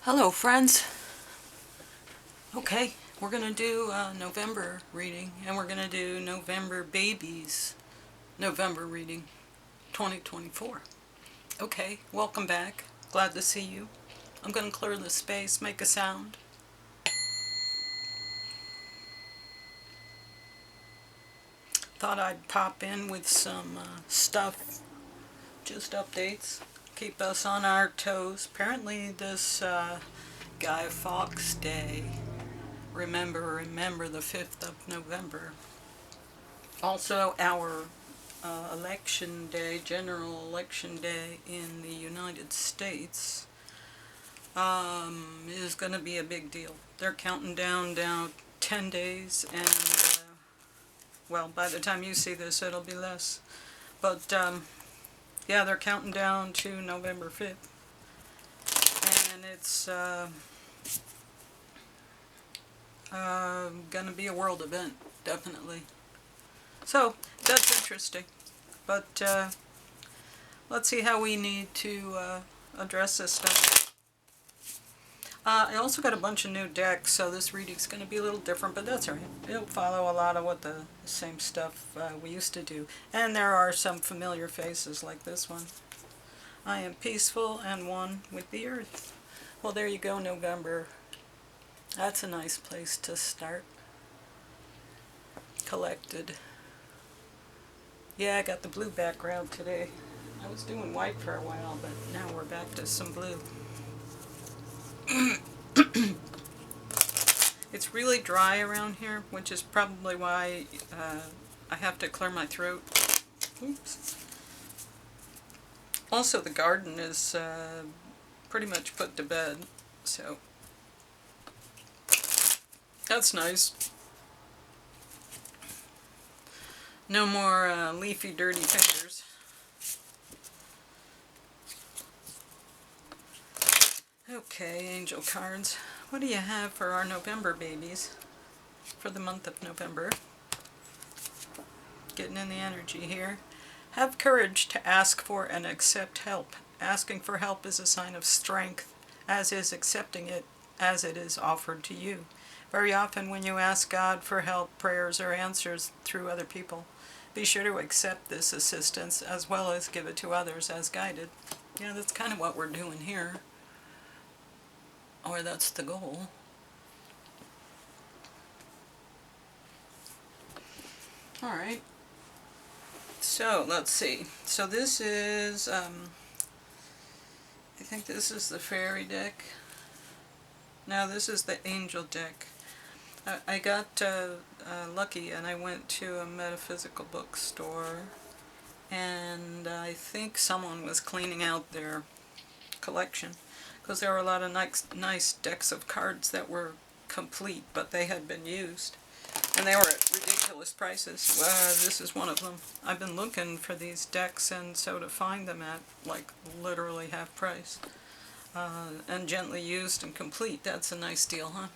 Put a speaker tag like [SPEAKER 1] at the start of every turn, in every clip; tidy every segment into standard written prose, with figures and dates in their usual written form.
[SPEAKER 1] Hello friends. Okay, we're going to do November reading, and we're going to do November Babies November reading 2024. Okay, welcome back. Glad to see you. I'm going to clear the space, make a sound. Thought I'd pop in with some stuff, just updates, keep us on our toes. Apparently this Guy Fawkes Day, remember the 5th of November. Also our election day, general election day in the United States, is going to be a big deal. They're counting down 10 days, and well, by the time you see this it'll be less. But yeah, they're counting down to November 5th, and it's going to be a world event, definitely. So that's interesting. But let's see how we need to address this stuff. I also got a bunch of new decks, so this reading's going to be a little different, but that's alright. It'll follow a lot of what the same stuff we used to do. And there are some familiar faces like this one. I am peaceful and one with the earth. Well, there you go, November. That's a nice place to start. Collected. Yeah, I got the blue background today. I was doing white for a while, but now we're back to some blue. It's really dry around here, which is probably why I have to clear my throat. Oops. Also, the garden is pretty much put to bed, so that's nice. No more leafy, dirty fingers. Okay, angel cards. What do you have for our November babies? For the month of November. Getting in the energy here. Have courage to ask for and accept help. Asking for help is a sign of strength, as is accepting it as it is offered to you. Very often when you ask God for help, prayers are answers through other people. Be sure to accept this assistance as well as give it to others as guided. Yeah, that's kind of what we're doing here. Or that's the goal. Alright. So, let's see. So this is, I think this is the fairy deck. No, this is the angel deck. I got lucky and I went to a metaphysical bookstore, and I think someone was cleaning out their collection, because there were a lot of nice decks of cards that were complete, but they had been used. And they were at ridiculous prices. This is one of them. I've been looking for these decks, and so to find them at, like, literally half price, and gently used and complete, that's a nice deal, huh?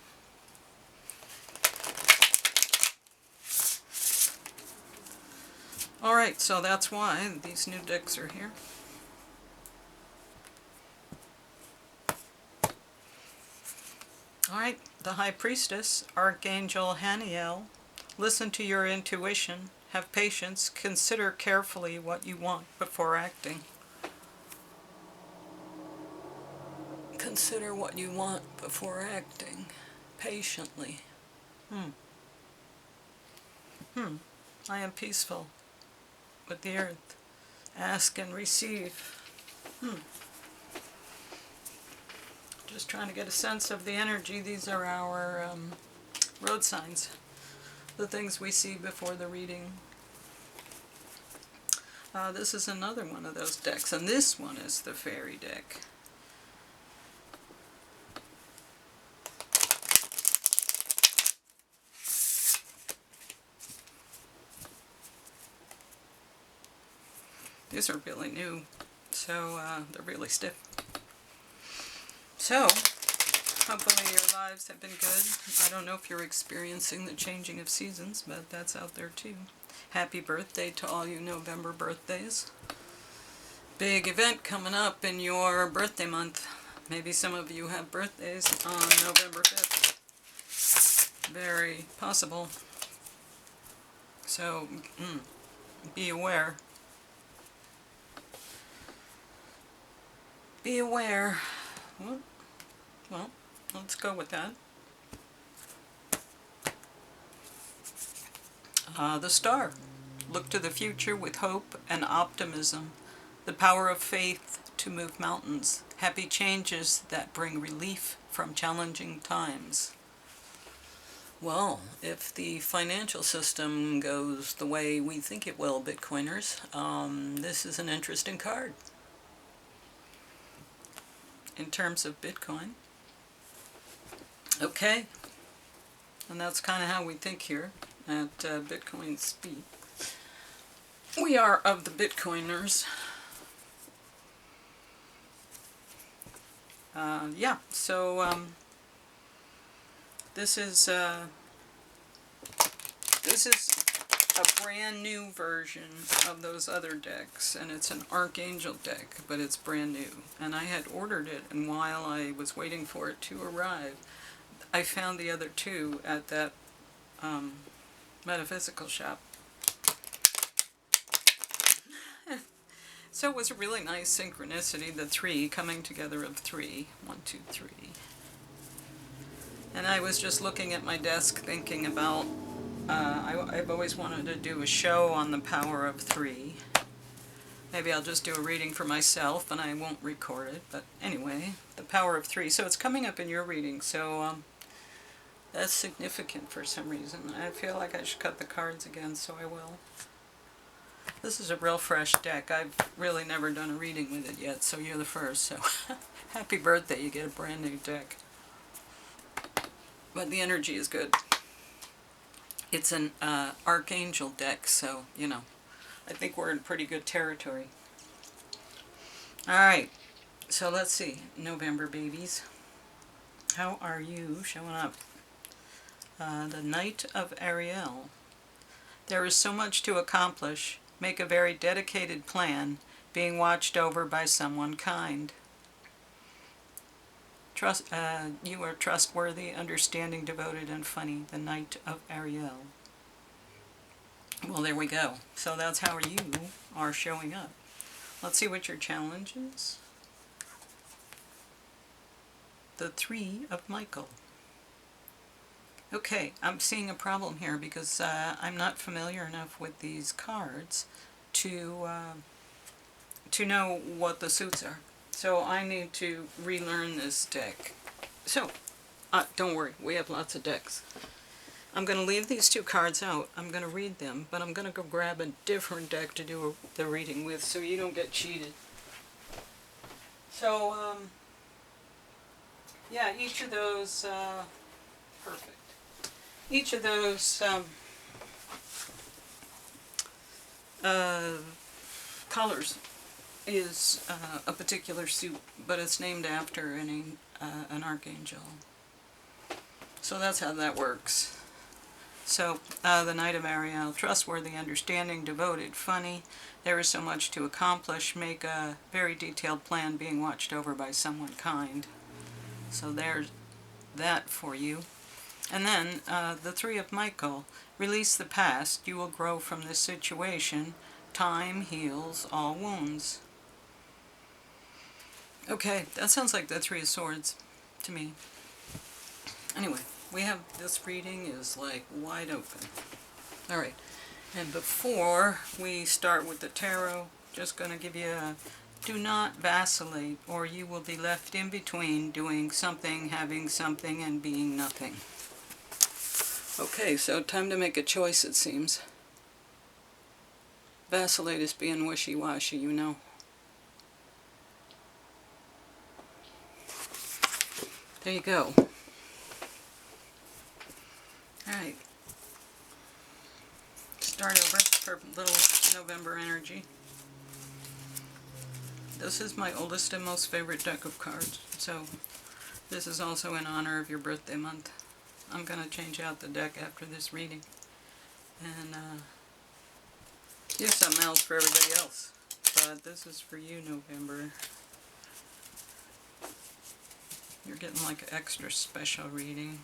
[SPEAKER 1] Alright, so that's why these new decks are here. Alright, the High Priestess, Archangel Haniel. Listen to your intuition, have patience, consider carefully what you want before acting. Consider what you want before acting, patiently. I am peaceful with the earth. Ask and receive. Just trying to get a sense of the energy. These are our road signs, the things we see before the reading. This is another one of those decks, and this one is the fairy deck. These are really new, so they're really stiff. So, hopefully your lives have been good. I don't know if you're experiencing the changing of seasons, but that's out there too. Happy birthday to all you November birthdays. Big event coming up in your birthday month. Maybe some of you have birthdays on November 5th. Very possible. So, be aware. Be aware. Well, let's go with that. The star. Look to the future with hope and optimism. The power of faith to move mountains. Happy changes that bring relief from challenging times. Well, if the financial system goes the way we think it will, Bitcoiners, this is an interesting card. In terms of Bitcoin. Okay. And that's kind of how we think here at Bitcoin Speak. We are of the Bitcoiners. Yeah, so this is a brand new version of those other decks, and it's an Archangel deck, but it's brand new. And I had ordered it, and while I was waiting for it to arrive, I found the other two at that metaphysical shop. So it was a really nice synchronicity, the three coming together of three. 1, 2, 3. And I was just looking at my desk thinking about, I've always wanted to do a show on the power of three. Maybe I'll just do a reading for myself and I won't record it. But anyway, the power of three. So it's coming up in your reading. So that's significant for some reason. I feel like I should cut the cards again, so I will. This is a real fresh deck. I've really never done a reading with it yet, so you're the first. So happy birthday, you get a brand new deck. But the energy is good. It's an Archangel deck, so, you know, I think we're in pretty good territory. Alright, so let's see. November babies. How are you showing up? The Knight of Ariel. There is so much to accomplish. Make a very dedicated plan, being watched over by someone kind. You are trustworthy, understanding, devoted, and funny. The Knight of Ariel. Well, there we go. So that's how you are showing up. Let's see what your challenge is. The Three of Michael. Okay, I'm seeing a problem here because I'm not familiar enough with these cards to know what the suits are. So I need to relearn this deck. So, don't worry, we have lots of decks. I'm going to leave these two cards out. I'm going to read them, but I'm going to go grab a different deck to do the reading with so you don't get cheated. So, yeah, each of those, perfect. Each of those colors is a particular suit, but it's named after an archangel. So that's how that works. So, the Knight of Ariel, trustworthy, understanding, devoted, funny. There is so much to accomplish. Make a very detailed plan, being watched over by someone kind. So there's that for you. And then, the Three of Michael, release the past. You will grow from this situation. Time heals all wounds. Okay, that sounds like the Three of Swords to me. Anyway, we have, this reading is like wide open. Alright, and before we start with the tarot, just going to give you a do not vacillate, or you will be left in between doing something, having something, and being nothing. Okay, so time to make a choice, it seems. Vacillate is being wishy-washy, you know. There you go. Alright. Start over for little November energy. This is my oldest and most favorite deck of cards, so this is also in honor of your birthday month. I'm going to change out the deck after this reading and do something else for everybody else. But this is for you, November. You're getting like an extra special reading.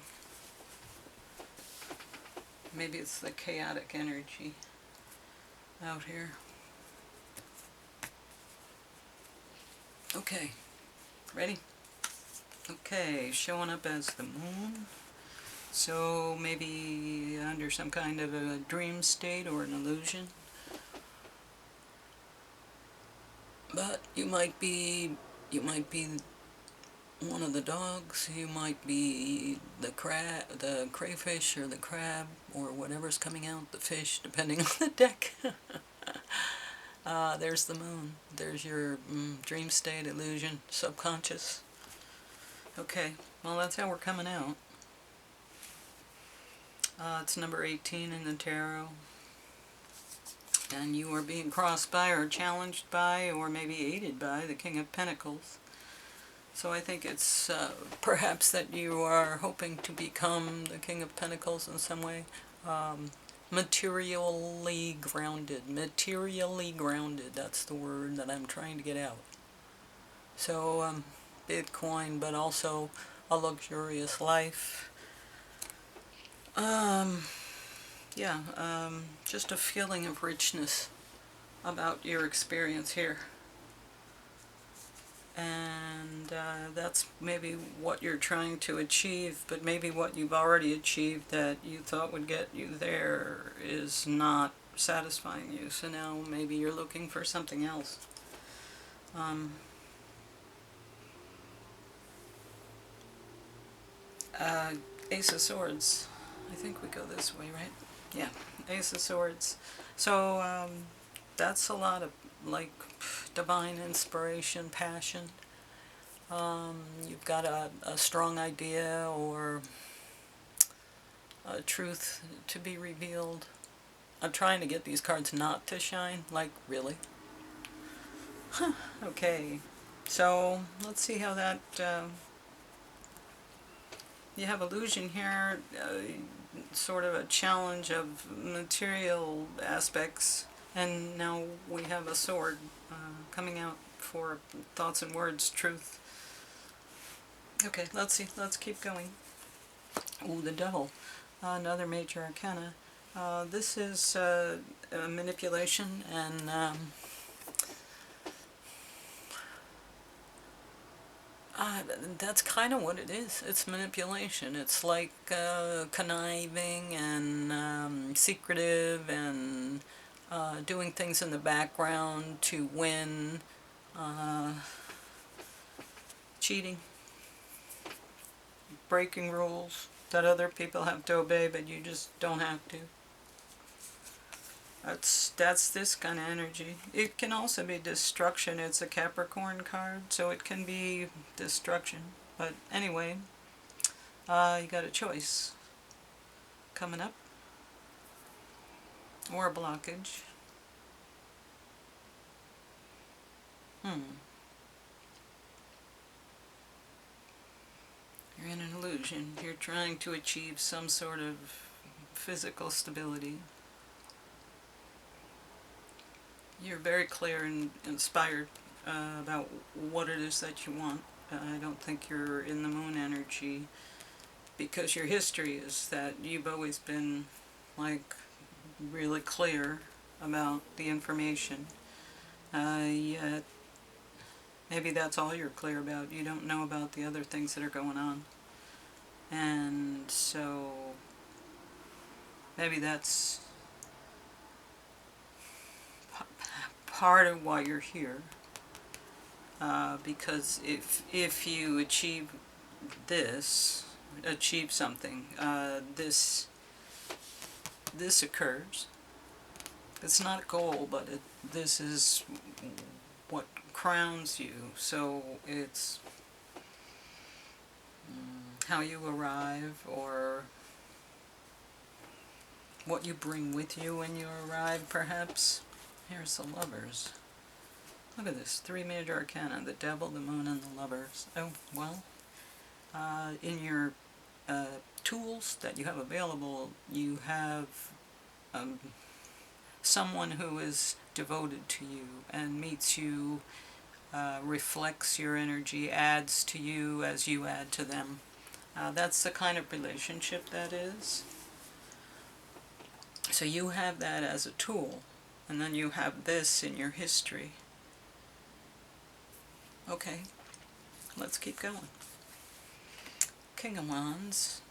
[SPEAKER 1] Maybe it's the chaotic energy out here. Okay, ready? Okay, showing up as the moon. So maybe under some kind of a dream state or an illusion. But you might be one of the dogs, you might be the crayfish or the crab or whatever's coming out, the fish, depending on the deck. There's the moon. There's your dream state, illusion, subconscious. Okay, well that's how we're coming out. It's number 18 in the tarot. And you are being crossed by or challenged by or maybe aided by the King of Pentacles. So I think it's perhaps that you are hoping to become the King of Pentacles in some way. Materially grounded. Materially grounded, that's the word that I'm trying to get out. So Bitcoin, but also a luxurious life. Just a feeling of richness about your experience here. And that's maybe what you're trying to achieve, but maybe what you've already achieved that you thought would get you there is not satisfying you. So now maybe you're looking for something else. Ace of Swords. I think we go this way, right? Yeah, Ace of Swords. So that's a lot of like divine inspiration, passion. You've got a strong idea or a truth to be revealed. I'm trying to get these cards not to shine, like really. Okay, so let's see how that, you have illusion here, sort of a challenge of material aspects, and now we have a sword coming out for thoughts and words, truth. Okay, let's see, let's keep going. Oh, the Devil, another major arcana. This is a manipulation, and that's kind of what it is. It's manipulation. It's like conniving and secretive and doing things in the background to win, cheating, breaking rules that other people have to obey, but you just don't have to. That's this kind of energy. It can also be destruction. It's a Capricorn card, so it can be destruction. But anyway, you got a choice coming up, or a blockage. You're in an illusion. You're trying to achieve some sort of physical stability. You're very clear and inspired about what it is that you want. I don't think you're in the moon energy because your history is that you've always been like really clear about the information. Yet maybe that's all you're clear about. You don't know about the other things that are going on. And so maybe that's part of why you're here, because if you achieve something, this occurs. It's not a goal, but this is what crowns you. So it's how you arrive, or what you bring with you when you arrive, perhaps. Here's the Lovers. Look at this, 3 major arcana, the Devil, the Moon, and the Lovers. Oh, well, in your tools that you have available, you have someone who is devoted to you and meets you reflects your energy, adds to you as you add to them. That's the kind of relationship that is. So you have that as a tool, and then you have this in your history. Okay, let's keep going. King of Wands.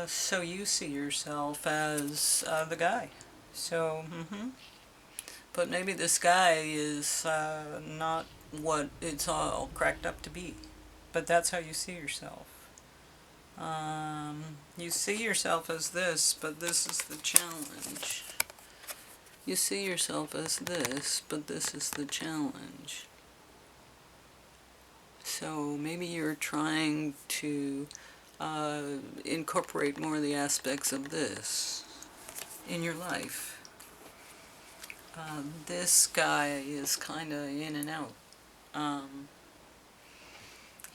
[SPEAKER 1] So you see yourself as the guy. So, but maybe this guy is not what it's all cracked up to be. But that's how you see yourself. You see yourself as this, but this is the challenge. You see yourself as this, but this is the challenge. So maybe you're trying to incorporate more of the aspects of this in your life. This guy is kind of in and out.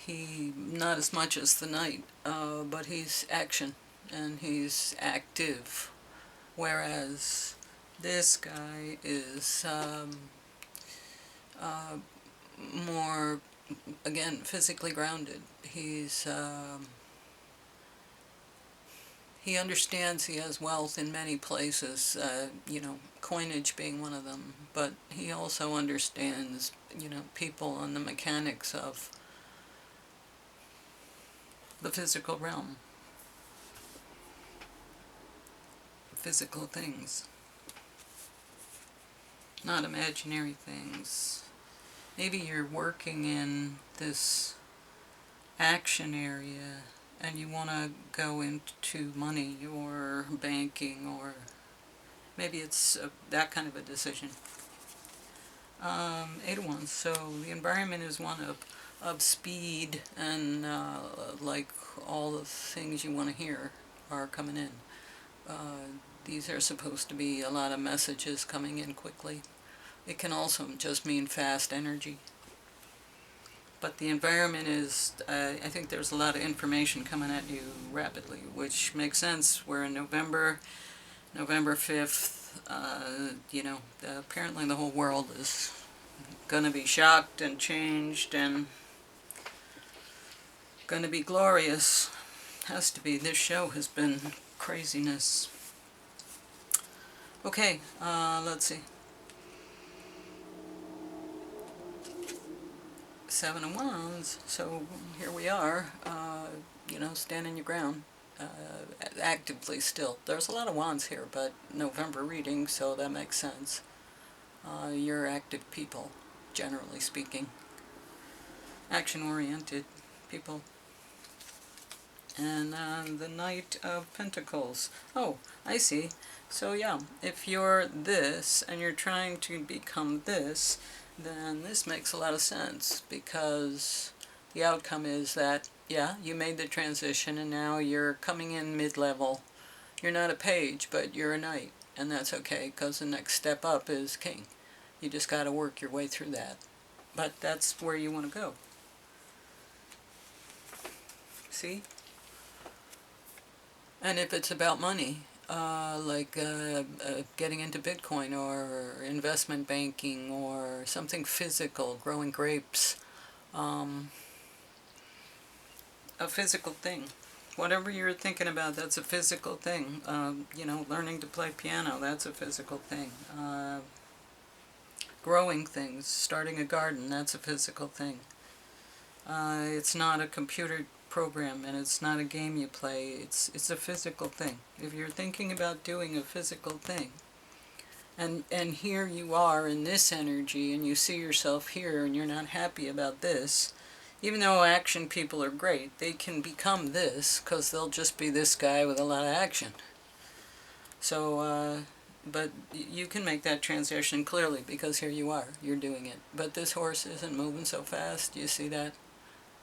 [SPEAKER 1] He, not as much as the Knight, but he's action and he's active. Whereas this guy is more, again, physically grounded. He understands he has wealth in many places, coinage being one of them, but he also understands, people and the mechanics of the physical realm. Physical things. Not imaginary things. Maybe you're working in this action area and you want to go into money or banking, or maybe it's that kind of a decision. 8 of Wands. So the environment is one of speed and like all the things you want to hear are coming in. These are supposed to be a lot of messages coming in quickly. It can also just mean fast energy. But the environment is, I think there's a lot of information coming at you rapidly, which makes sense. We're in November 5th, apparently the whole world is going to be shocked and changed and going to be glorious. Has to be. This show has been craziness. Okay, let's see. 7 of Wands, so here we are, standing your ground, actively still. There's a lot of wands here, but November reading, so that makes sense. You're active people, generally speaking. Action-oriented people. And the Knight of Pentacles. Oh, I see. So yeah, if you're this and you're trying to become this, then this makes a lot of sense, because the outcome is that, yeah, you made the transition and now you're coming in mid-level. You're not a page, but you're a knight, and that's okay, because the next step up is king. You just got to work your way through that. But that's where you want to go. See? And if it's about money, like getting into Bitcoin or investment banking or something physical, growing grapes, a physical thing. Whatever you're thinking about, that's a physical thing. Learning to play piano, that's a physical thing. Growing things, starting a garden, that's a physical thing. It's not a computer program, and it's not a game you play. It's a physical thing. If you're thinking about doing a physical thing, and here you are in this energy, and you see yourself here, and you're not happy about this, even though action people are great, they can become this, because they'll just be this guy with a lot of action. So, but you can make that transition clearly, because here you are, you're doing it. But this horse isn't moving so fast, do you see that?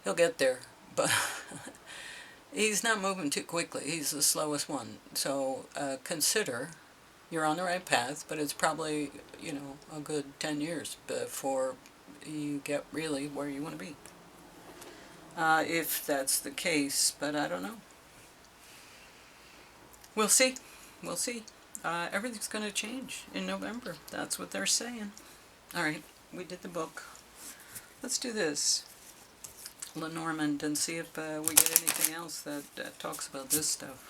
[SPEAKER 1] He'll get there, but he's not moving too quickly. He's the slowest one. So consider you're on the right path, but it's probably, a good 10 years before you get really where you want to be. If that's the case, but I don't know. We'll see. We'll see. Everything's going to change in November. That's what they're saying. All right. We did the book. Let's do this, Lenormand, and see if we get anything else that talks about this stuff.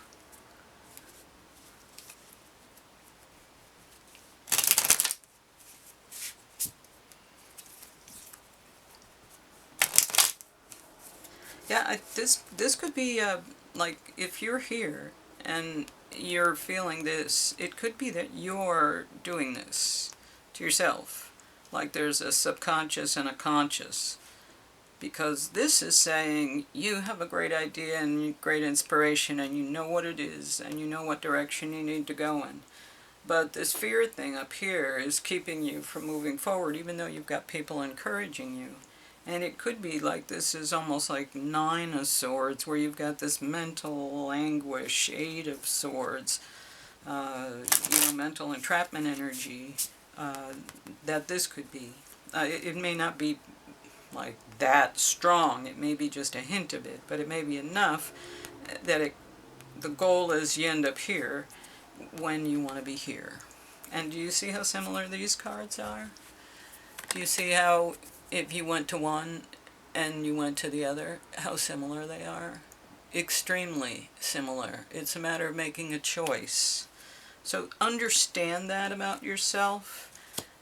[SPEAKER 1] Yeah, this could be like if you're here and you're feeling this, it could be that you're doing this to yourself. Like there's a subconscious and a conscious. Because this is saying you have a great idea and great inspiration and you know what it is and you know what direction you need to go in. But this fear thing up here is keeping you from moving forward even though you've got people encouraging you. And it could be like this is almost like 9 of Swords where you've got this mental anguish, 8 of Swords, mental entrapment energy that this could be. It may not be like that strong, it may be just a hint of it, but it may be enough that the goal is you end up here when you want to be here. And do you see how similar these cards are? Do you see how if you went to one and you went to the other, how similar they are? Extremely similar. It's a matter of making a choice. So understand that about yourself,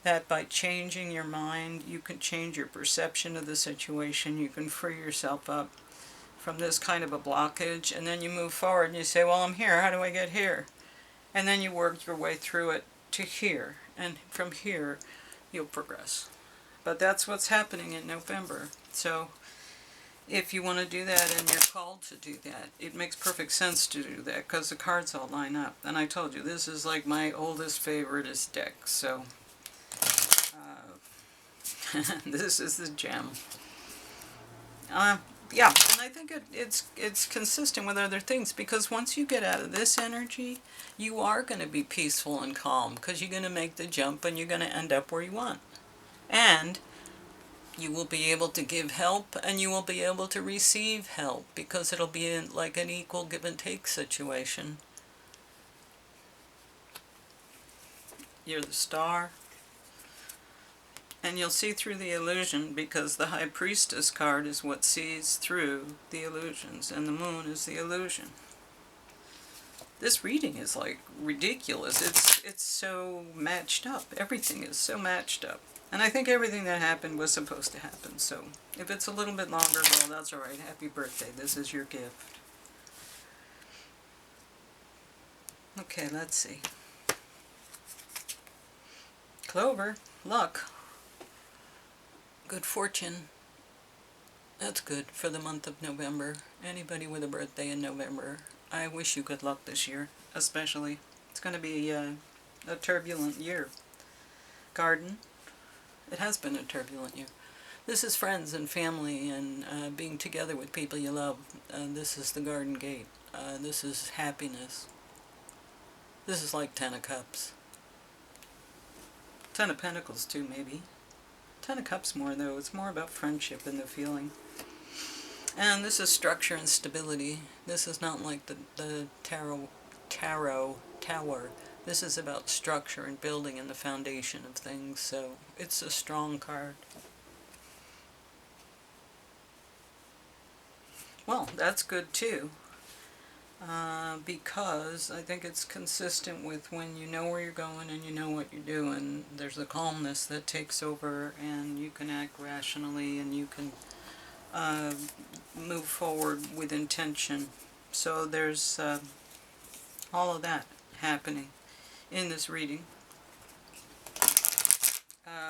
[SPEAKER 1] that by changing your mind, you can change your perception of the situation, you can free yourself up from this kind of a blockage, and then you move forward and you say, well, I'm here, how do I get here? And then you work your way through it to here, and from here, you'll progress. But that's what's happening in November. So if you want to do that and you're called to do that, it makes perfect sense to do that because the cards all line up. And I told you, this is like my oldest, favoriteest deck, so this is the gem. Yeah, and I think it's consistent with other things because once you get out of this energy, you are going to be peaceful and calm because you're going to make the jump and you're going to end up where you want. And you will be able to give help and you will be able to receive help because it'll be like an equal give and take situation. You're the star. And you'll see through the illusion because the High Priestess card is what sees through the illusions and the moon is the illusion. This reading is like ridiculous. It's so matched up. Everything is so matched up. And I think everything that happened was supposed to happen. So if it's a little bit longer, well, that's alright. Happy birthday. This is your gift. Okay, let's see. Clover. Luck. Good fortune. That's good for the month of November. Anybody with a birthday in November, I wish you good luck this year, especially. It's going to be a turbulent year. Garden. It has been a turbulent year. This is friends and family and being together with people you love. This is the Garden Gate. This is happiness. This is like 10 of Cups. 10 of Pentacles too, maybe. 10 of Cups more, though. It's more about friendship and the feeling. And this is structure and stability. This is not like the tarot tower. This is about structure and building and the foundation of things, so it's a strong card. Well, that's good too. Because I think it's consistent with when you know where you're going and you know what you're doing, there's a calmness that takes over and you can act rationally and you can move forward with intention. So there's all of that happening in this reading.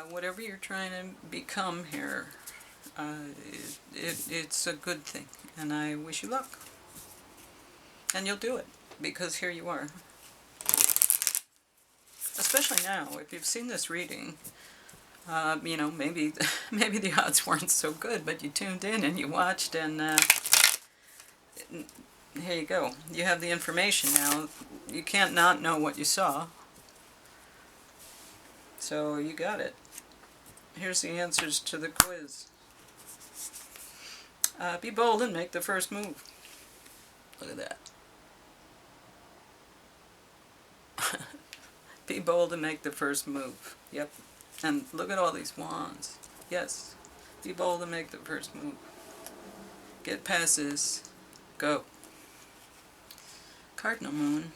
[SPEAKER 1] Whatever you're trying to become here, it's a good thing, and I wish you luck. And you'll do it, because here you are. Especially now, if you've seen this reading, maybe the odds weren't so good, but you tuned in and you watched, and here you go. You have the information now. You can't not know what you saw. So you got it. Here's the answers to the quiz. Be bold and make the first move. Look at that. Be bold and make the first move. Yep. And look at all these wands. Yes, be bold and make the first move. Get past this. Go. Cardinal Moon.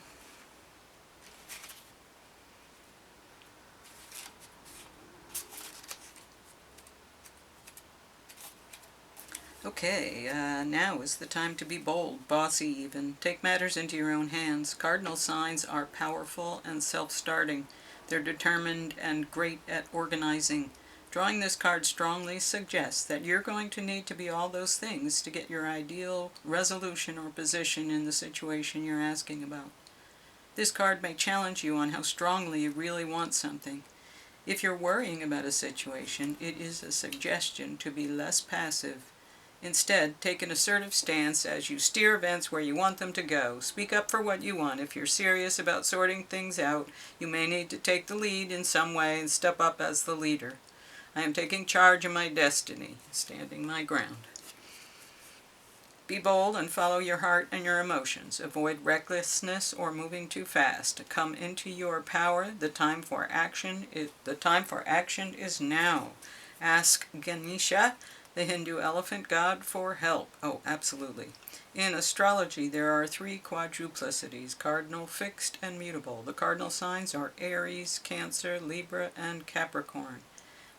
[SPEAKER 1] Okay, now is the time to be bold, bossy even. Take matters into your own hands. Cardinal signs are powerful and self-starting. They're determined and great at organizing. Drawing this card strongly suggests that you're going to need to be all those things to get your ideal resolution or position in the situation you're asking about. This card may challenge you on how strongly you really want something. If you're worrying about a situation, it is a suggestion to be less passive. Instead, take an assertive stance as you steer events where you want them to go. Speak up for what you want. If you're serious about sorting things out, you may need to take the lead in some way and step up as the leader. I am taking charge of my destiny, standing my ground. Be bold and follow your heart and your emotions. Avoid recklessness or moving too fast. Come into your power. The time for action is now. Ask Ganesha, the Hindu elephant god, for help. Oh, absolutely. In astrology, there are 3 quadruplicities: cardinal, fixed, and mutable. The cardinal signs are Aries, Cancer, Libra, and Capricorn.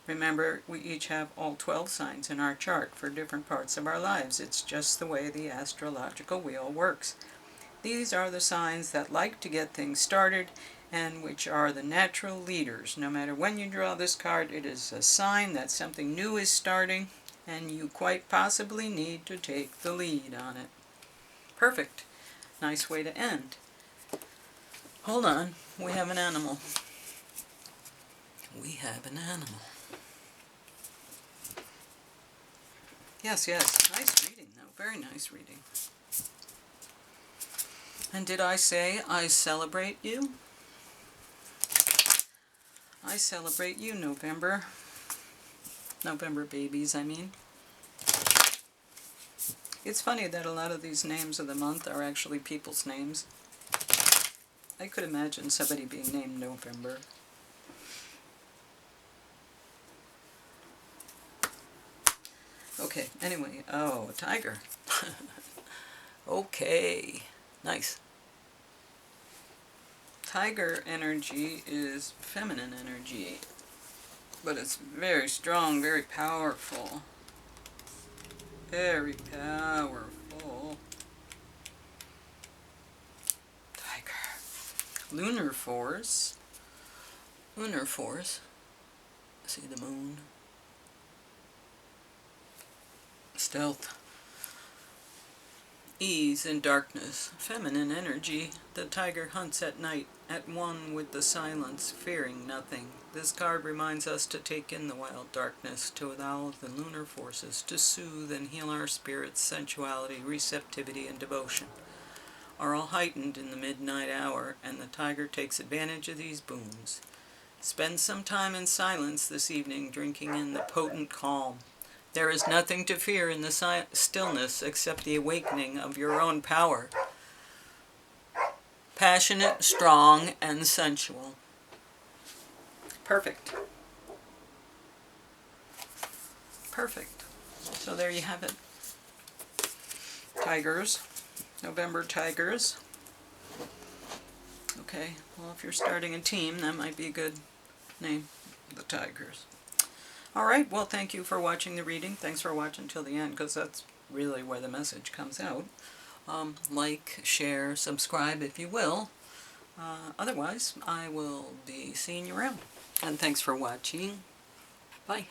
[SPEAKER 1] Remember, we each have all 12 signs in our chart for different parts of our lives. It's just the way the astrological wheel works. These are the signs that like to get things started and which are the natural leaders. No matter when you draw this card, it is a sign that something new is starting, and you quite possibly need to take the lead on it. Perfect. Nice way to end. Hold on. We have an animal. We have an animal. Yes, yes. Nice reading, though. Very nice reading. And did I say I celebrate you? I celebrate you, November. November babies, I mean. It's funny that a lot of these names of the month are actually people's names. I could imagine somebody being named November. Okay, anyway, oh, a tiger. Okay, nice. Tiger energy is feminine energy, but it's very strong, very powerful. Very powerful. Tiger. Lunar force. Lunar force. See the moon. Stealth. Ease and darkness. Feminine energy. The tiger hunts at night, at one with the silence, fearing nothing. This card reminds us to take in the wild darkness, to allow the lunar forces to soothe and heal our spirits. Sensuality, receptivity, and devotion are all heightened in the midnight hour, and the tiger takes advantage of these boons. Spend some time in silence this evening, drinking in the potent calm. There is nothing to fear in the stillness except the awakening of your own power. Passionate, strong, and sensual. Perfect. Perfect. So there you have it. Tigers. November Tigers. Okay, well, if you're starting a team, that might be a good name. The Tigers. Alright, well, thank you for watching the reading. Thanks for watching till the end, because that's really where the message comes out. Like, share, subscribe if you will. Otherwise, I will be seeing you around. And thanks for watching. Bye.